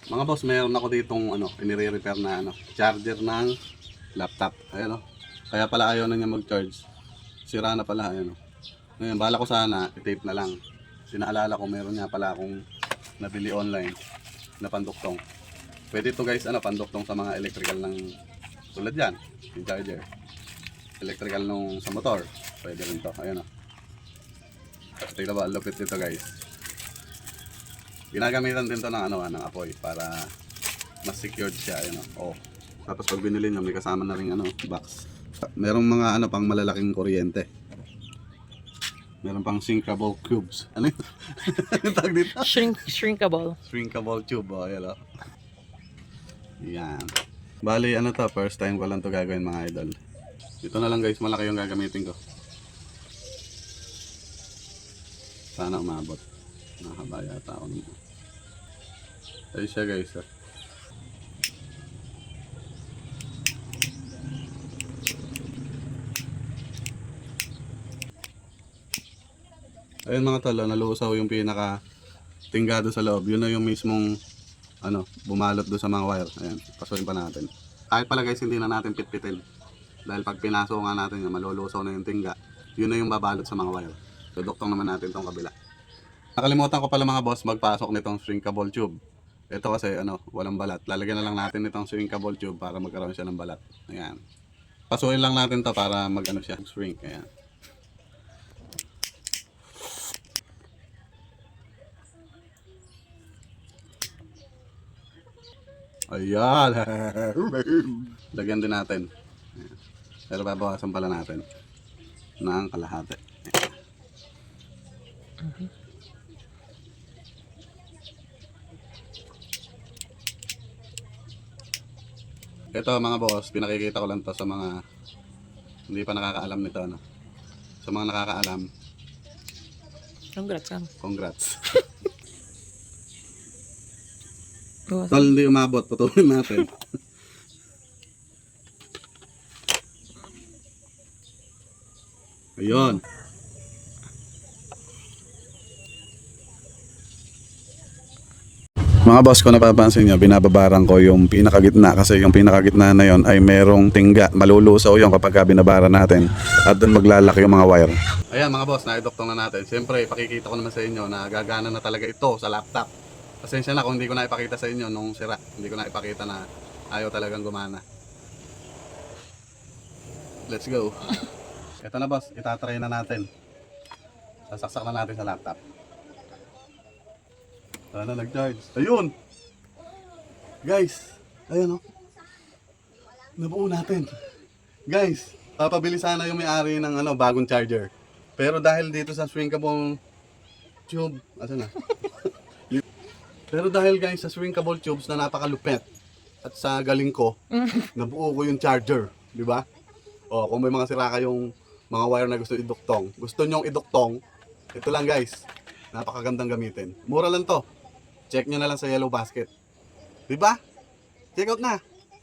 Mga boss, meron ako ditong inire-repair na charger ng laptop. Ayan Kaya pala ayaw na niya mag-charge. Sira na pala, ayan Ngayon, bala ko sana, i-tape na lang. Sinaalala ko, meron nga pala akong nabili online na panduktong. Pwede ito guys, panduktong sa mga electrical ng tulad yan, yung charger. Electrical nung sa motor. Pwede rin to, ayan Tignan ba, lupit dito guys. Ginagamitan din to ng ng apoy para mas secured siya, Tapos pag binili nyo, may kasama na ring box. Merong mga pang malalaking kuryente. Meron pang shrinkable cubes. Ano yun? Anong tawag dito? Shrinkable. Shrinkable tube, ayan Yan. Bali, to, first time ko lang to gagawin mga idol. Ito na lang guys, malaki yung gagamitin ko. Sana umabot. Nakahaba yata ako nito. Ayun siya guys. Ayun mga tol, nalusaw yung pinaka tinggado sa loob. Yun na yung mismong bumalot do sa mga wire. Ayan, pasukin pa natin. Kahit pala guys, hindi na natin pitpitin. Dahil pag pinaso nga natin yan, malulusaw na yung tingga. Yun na yung babalot sa mga wire. Duduktong naman natin tong kabila. Nakalimutan ko pala mga boss magpasok nitong shrinkable tube. Ito kasi walang balat. Lalagyan na lang natin itong shrinkable tube para magkaroon siya ng balat. Ayan. Pasukin lang natin to para siya, shrink. Ayan. Ayan. Lagyan din natin. Ayan. Pero babawasan pala natin ng kalahati. Ayan. Ito mga boss, pinakikita ko lang to sa mga hindi pa nakakaalam nito Sa mga nakakaalam, congrats. Tol, hindi umabot, patuloy natin. Ayun. Mga boss, kung napapansin nyo, binababaran ko yung pinakagitna kasi yung pinakagitna na yon ay merong tingga. Malulusaw yung kapag binabara natin at doon maglalaki yung mga wire. Ayan mga boss, naidoktong na natin. Siyempre, pakikita ko naman sa inyo na gagana na talaga ito sa laptop. Pasensya na kung hindi ko na ipakita sa inyo nung sira. Hindi ko na ipakita na ayaw talagang gumana. Let's go. Ito na boss, itatry na natin. Sasaksak na natin sa laptop. Sana nag-charge. Ayun! Guys, ayun nabuo natin. Guys, papabili sana yung may-ari ng bagong charger. Pero dahil dito sa shrinkable tube, asan na? Pero dahil guys sa shrinkable tubes na napakalupet at sa galing ko, nabuo ko yung charger, di ba? O kung may mga sira kayong mga wire na gusto iduktong, gusto nyong iduktong, ito lang guys. Napakagandang gamitin. Mura lang to. Check nyo na lang sa Yellow Basket. Diba? Check out na.